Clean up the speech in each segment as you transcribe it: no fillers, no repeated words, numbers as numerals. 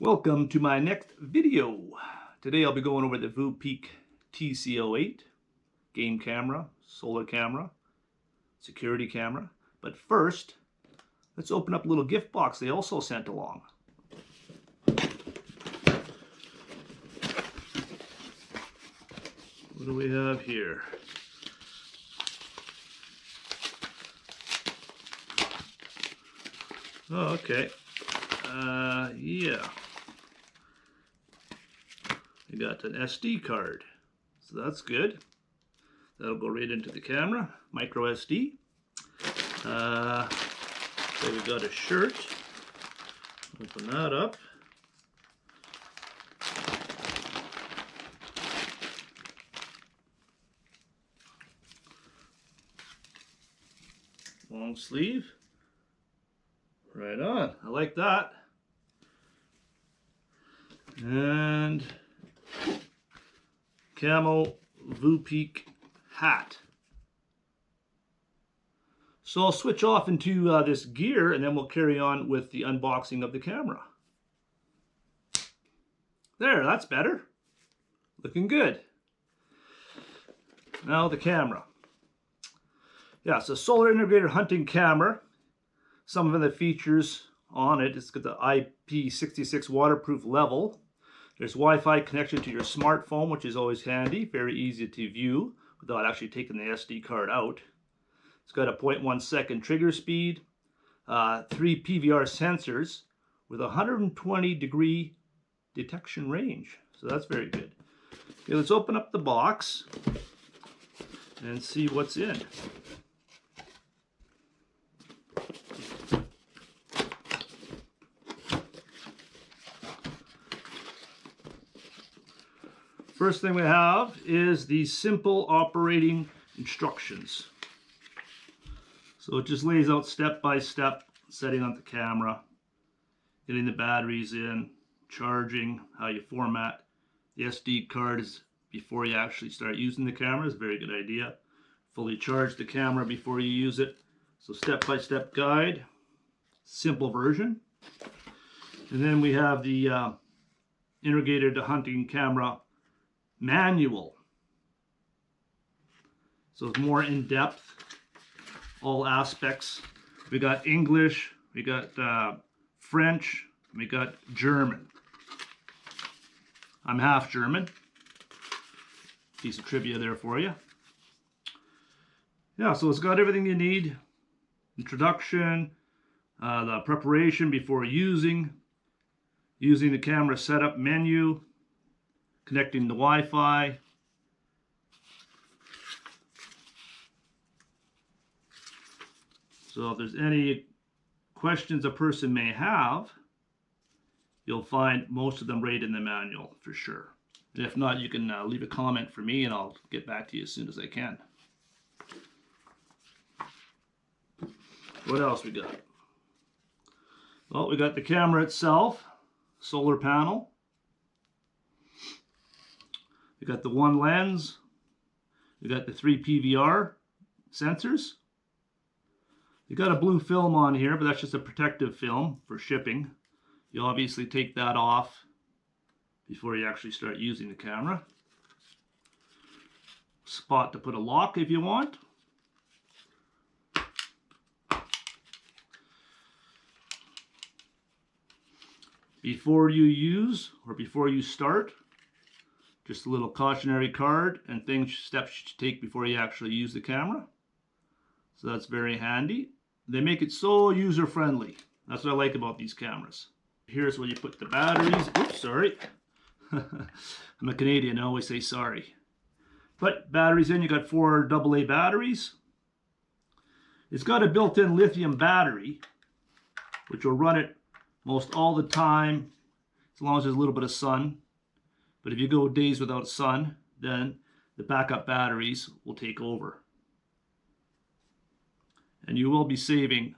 Welcome to my next video. Today I'll be going over the Voopeak TC08 game camera, solar camera, security camera. But first, let's open up a little gift box they also sent along. What do we have here? Oh, okay. Yeah. We got an SD card, so that's good. That'll go right into the camera, micro SD. So we got a shirt. Open that up. Long sleeve. Right on. I like that. And camo Voopeak hat. So I'll switch off into this gear and then we'll carry on with the unboxing of the camera. There, that's better. Looking good. Now the camera. Yeah, it's a solar integrated hunting camera. Some of the features on it, it's got the IP66 waterproof level. There's Wi-Fi connection to your smartphone, which is always handy, very easy to view without actually taking the SD card out. It's got a 0.1 second trigger speed, 3 PVR sensors with 120-degree detection range. So that's very good. Okay, let's open up the box and see what's in. First thing we have is the simple operating instructions. So it just lays out step by step setting up the camera, getting the batteries in, charging, how you format the SD cards before you actually start using the camera is a very good idea. Fully charge the camera before you use it. So step by step guide, simple version. And then we have the integrated hunting camera manual. So it's more in depth, all aspects. We got English, we got French, we got German. I'm half German. Piece of trivia there for you. Yeah, so it's got everything you need. Introduction, the preparation before using the camera setup menu, connecting the Wi-Fi, so if there's any questions a person may have, you'll find most of them right in the manual for sure. And if not, you can leave a comment for me and I'll get back to you as soon as I can. What else we got? Well, we got the camera itself, solar panel. We got the one lens. We got the 3 PVR sensors. You got a blue film on here, but that's just a protective film for shipping. You obviously take that off before you actually start using the camera. Spot to put a lock if you want. Before you use or before you start, just a little cautionary card and steps you should take before you actually use the camera. So that's very handy. They make it so user-friendly. That's what I like about these cameras. Here's where you put the batteries. Oops, sorry. I'm a Canadian, I always say sorry. Put batteries in, you got 4 AA batteries. It's got a built-in lithium battery, which will run it most all the time, as long as there's a little bit of sun. But if you go days without sun, then the backup batteries will take over. And you will be saving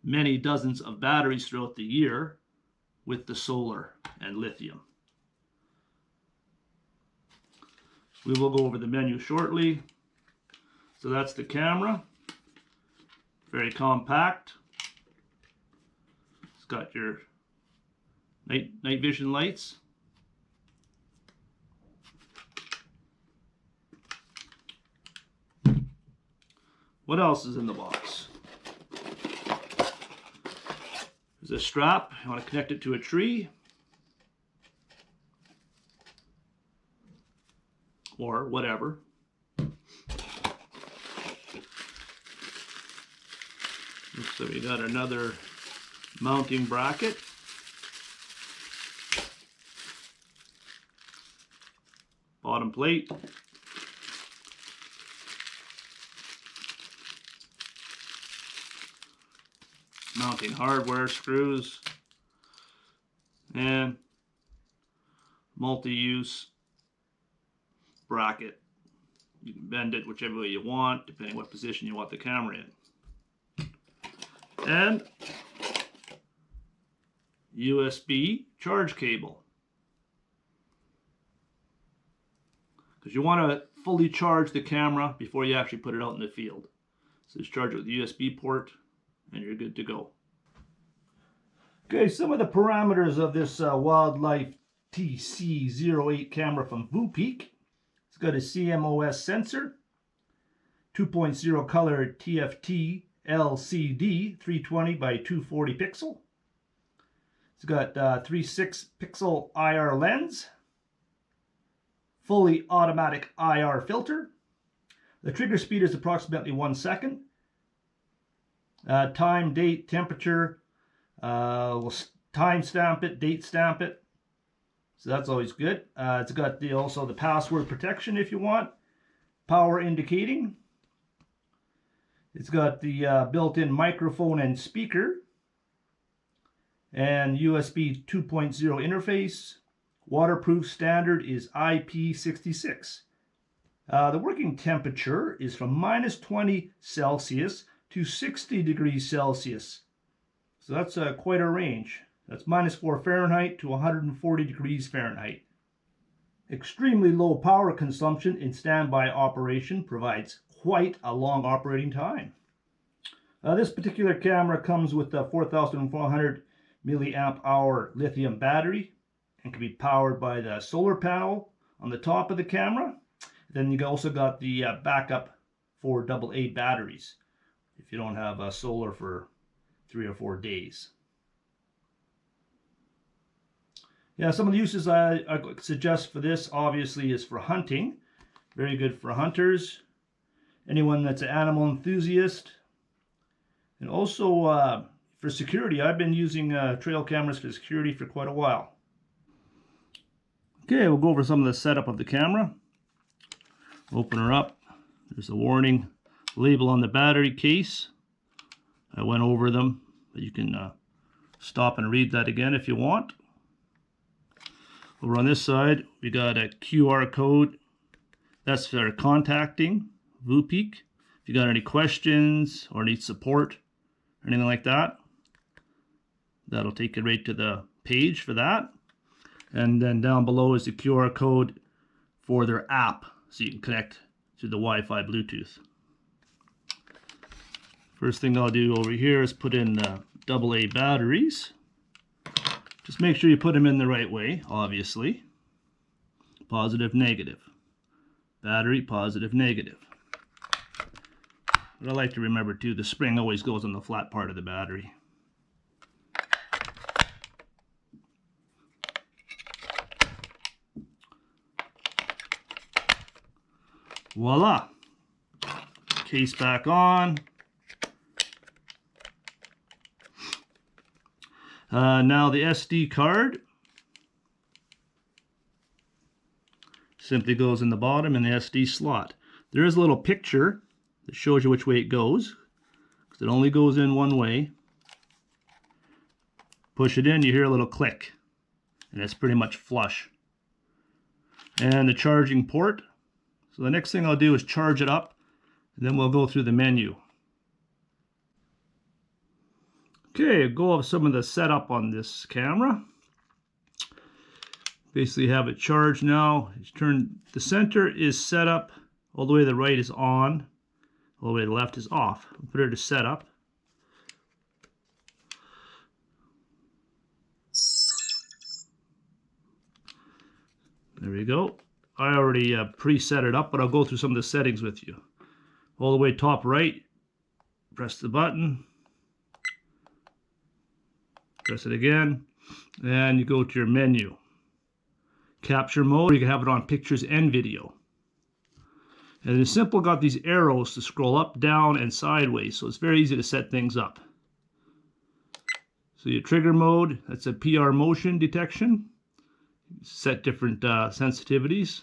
many dozens of batteries throughout the year with the solar and lithium. We will go over the menu shortly. So that's the camera. Very compact. It's got your night vision lights. What else is in the box? There's a strap. You want to connect it to a tree or whatever. So we got another mounting bracket. Bottom plate. Mounting hardware, screws, and multi-use bracket. You can bend it whichever way you want, depending what position you want the camera in. And USB charge cable. Because you want to fully charge the camera before you actually put it out in the field. So just charge it with the USB port and you're good to go. Okay, some of the parameters of this Wildlife TC08 camera from Voopeak. It's got a CMOS sensor, 2.0 color TFT LCD 320 by 240 pixel. It's got 3.6 pixel IR lens, fully automatic IR filter. The trigger speed is approximately 1 second. Time, date, temperature, we'll time stamp it, date stamp it. So that's always good. It's got also the password protection if you want. Power indicating. It's got the built-in microphone and speaker. And USB 2.0 interface. Waterproof standard is IP66. The working temperature is from -20 Celsius to 60 degrees Celsius. So that's quite a range. That's -4 Fahrenheit to 140 degrees Fahrenheit. Extremely low power consumption in standby operation provides quite a long operating time. This particular camera comes with a 4,400 milliamp hour lithium battery and can be powered by the solar panel on the top of the camera. Then you also got the backup for AA batteries if you don't have solar for 3 or 4 days. Yeah, some of the uses I suggest for this obviously is for hunting. Very good for hunters, anyone that's an animal enthusiast, and also for security. I've been using trail cameras for security for quite a while. Okay, we'll go over some of the setup of the camera. Open her up. There's a warning label on the battery case. I went over them, but you can stop and read that again if you want. Over on this side, we got a QR code. That's for contacting Voopeak. If you got any questions or need support or anything like that, that'll take you right to the page for that. And then down below is the QR code for their app, so you can connect to the Wi-Fi Bluetooth. First thing I'll do over here is put in AA batteries. Just make sure you put them in the right way, obviously. Positive, negative. Battery, positive, negative. But I like to remember too, the spring always goes on the flat part of the battery. Voila! Case back on. Now the SD card simply goes in the bottom in the SD slot. There is a little picture that shows you which way it goes, because it only goes in one way. Push it in, you hear a little click, and it's pretty much flush. And the charging port. So the next thing I'll do is charge it up, and then we'll go through the menu. Okay, go over some of the setup on this camera. Basically have it charged now. The center is set up, all the way to the right is on, all the way to the left is off. We'll put it to setup. There we go. I already preset it up, but I'll go through some of the settings with you. All the way top right, press the button, press it again, and you go to your menu. Capture mode, you can have it on pictures and video. And it's simple, got these arrows to scroll up, down, and sideways, so it's very easy to set things up. So your trigger mode, that's a PR motion detection. Set different sensitivities.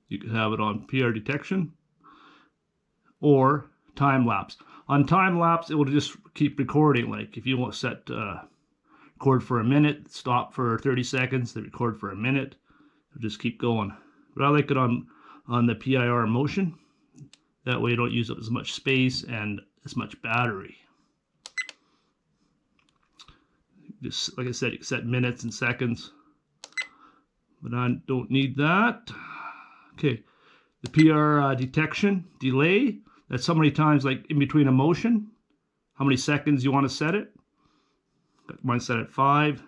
You can have it on PR detection or time lapse. On time lapse, it will just keep recording. Like if you want to set record for a minute, stop for 30 seconds, then record for a minute, it'll just keep going. But I like it on the PIR motion. That way you don't use up as much space and as much battery. Just like I said, you can set minutes and seconds, but I don't need that. Okay, the PR detection delay, that's how many times, like in between a motion, how many seconds you want to set it. Got mine set at 5.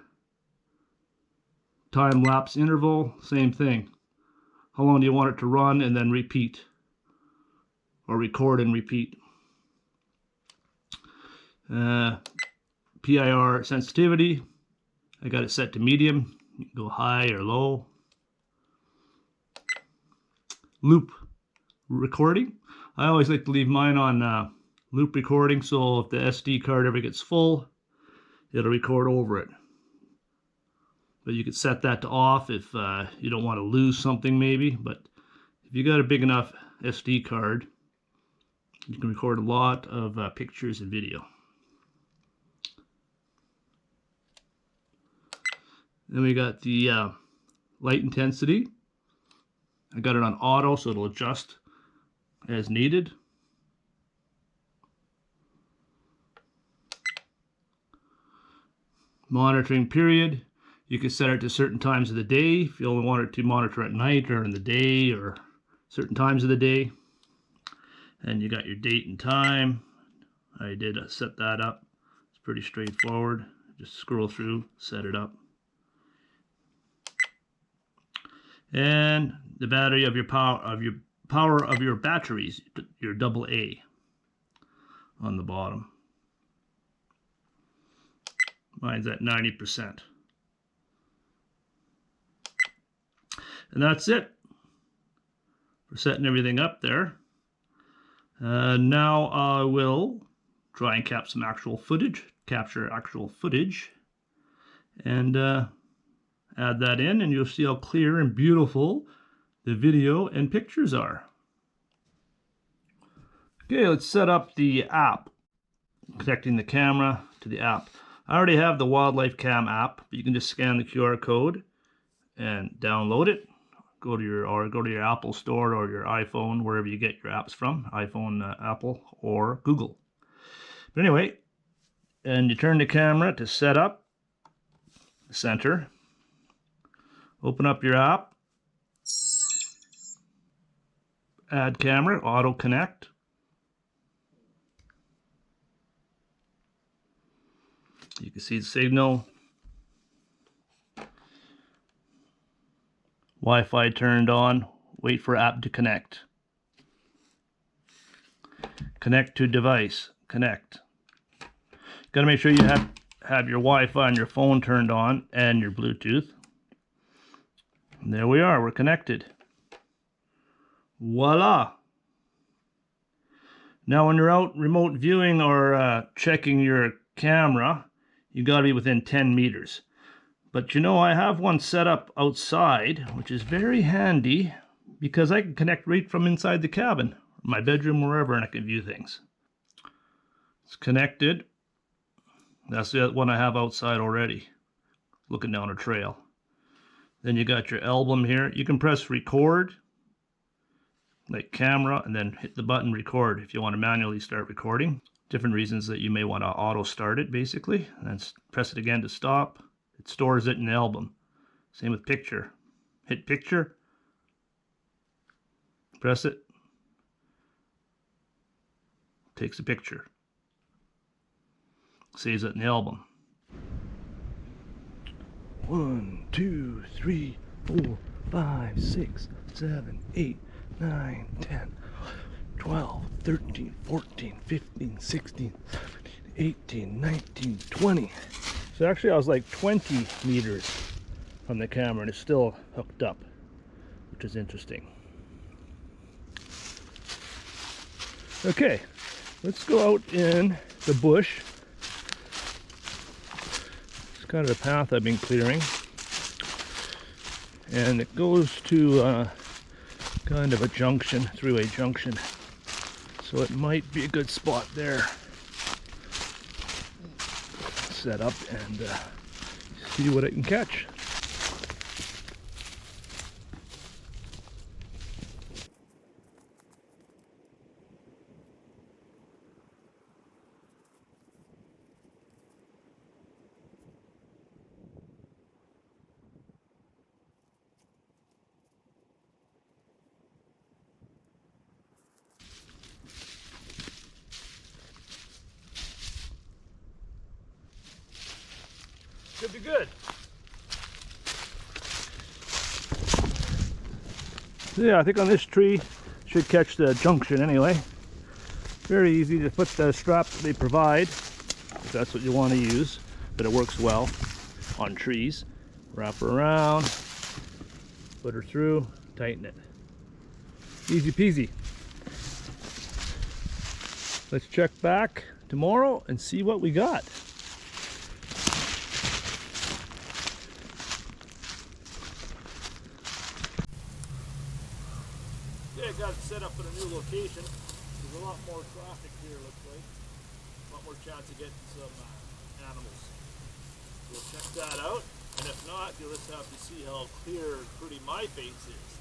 Time lapse interval, same thing. How long do you want it to run and then repeat, or record and repeat. PIR sensitivity, I got it set to medium. You can go high or low. Loop recording, I always like to leave mine on loop recording, so if the SD card ever gets full, it'll record over it. But you could set that to off if you don't want to lose something maybe. But if you got a big enough SD card, you can record a lot of pictures and video. Then we got the light intensity. I got it on auto, so it'll adjust as needed. Monitoring period. You can set it to certain times of the day. If you only want it to monitor at night or in the day or certain times of the day. And you got your date and time. I did set that up. It's pretty straightforward. Just scroll through, set it up. And the battery of your power of your batteries, your AA on the bottom. Mine's at 90%. And that's it for setting everything up there. Now I will try and capture actual footage, and add that in, and you'll see how clear and beautiful the video and pictures are. Okay, let's set up the app, connecting the camera to the app. I already have the Wildlife Cam app, but you can just scan the QR code and download it. Go to your Apple Store or your iPhone, wherever you get your apps from, iPhone, Apple, or Google. But anyway, and you turn the camera to set up the center. Open up your app, add camera, auto connect. You can see the signal. Wi-Fi turned on. Wait for app to connect. Connect to device. Connect. Got to make sure you have your Wi-Fi on your phone turned on and your Bluetooth. And there we are. We're connected. Voila. Now when you're out remote viewing or checking your camera, you got to be within 10 meters. But you know, I have one set up outside, which is very handy because I can connect right from inside the cabin, my bedroom, wherever, and I can view things. It's connected. That's the one I have outside already, looking down a trail. Then you got your album here. You can press record, like camera, and then hit the button record if you want to manually start recording. Different reasons that you may want to auto start it, basically. And then press it again to stop. It stores it in the album. Same with picture. Hit picture. Press it. Takes a picture. Saves it in the album. 1, 2, 3, 4, 5, 6, 7, 8, 9, 10, 12, 13, 14, 15, 16, 17, 18, 19, 20. So actually I was like 20 meters from the camera and it's still hooked up, which is interesting. Okay, let's go out in the bush. It's kind of the path I've been clearing. And it goes to kind of a junction, three-way junction. So it might be a good spot there. Set up and see what I can catch. Should be good. Yeah, I think on this tree should catch the junction anyway. Very easy to put the strap they provide, if that's what you want to use, but it works well on trees. Wrap her around, put her through, tighten it. Easy peasy. Let's check back tomorrow and see what we got. I got it set up in a new location. There's a lot more traffic here, looks like. A lot more chance of getting some animals. We'll check that out, and if not, you'll just have to see how clear and pretty my face is.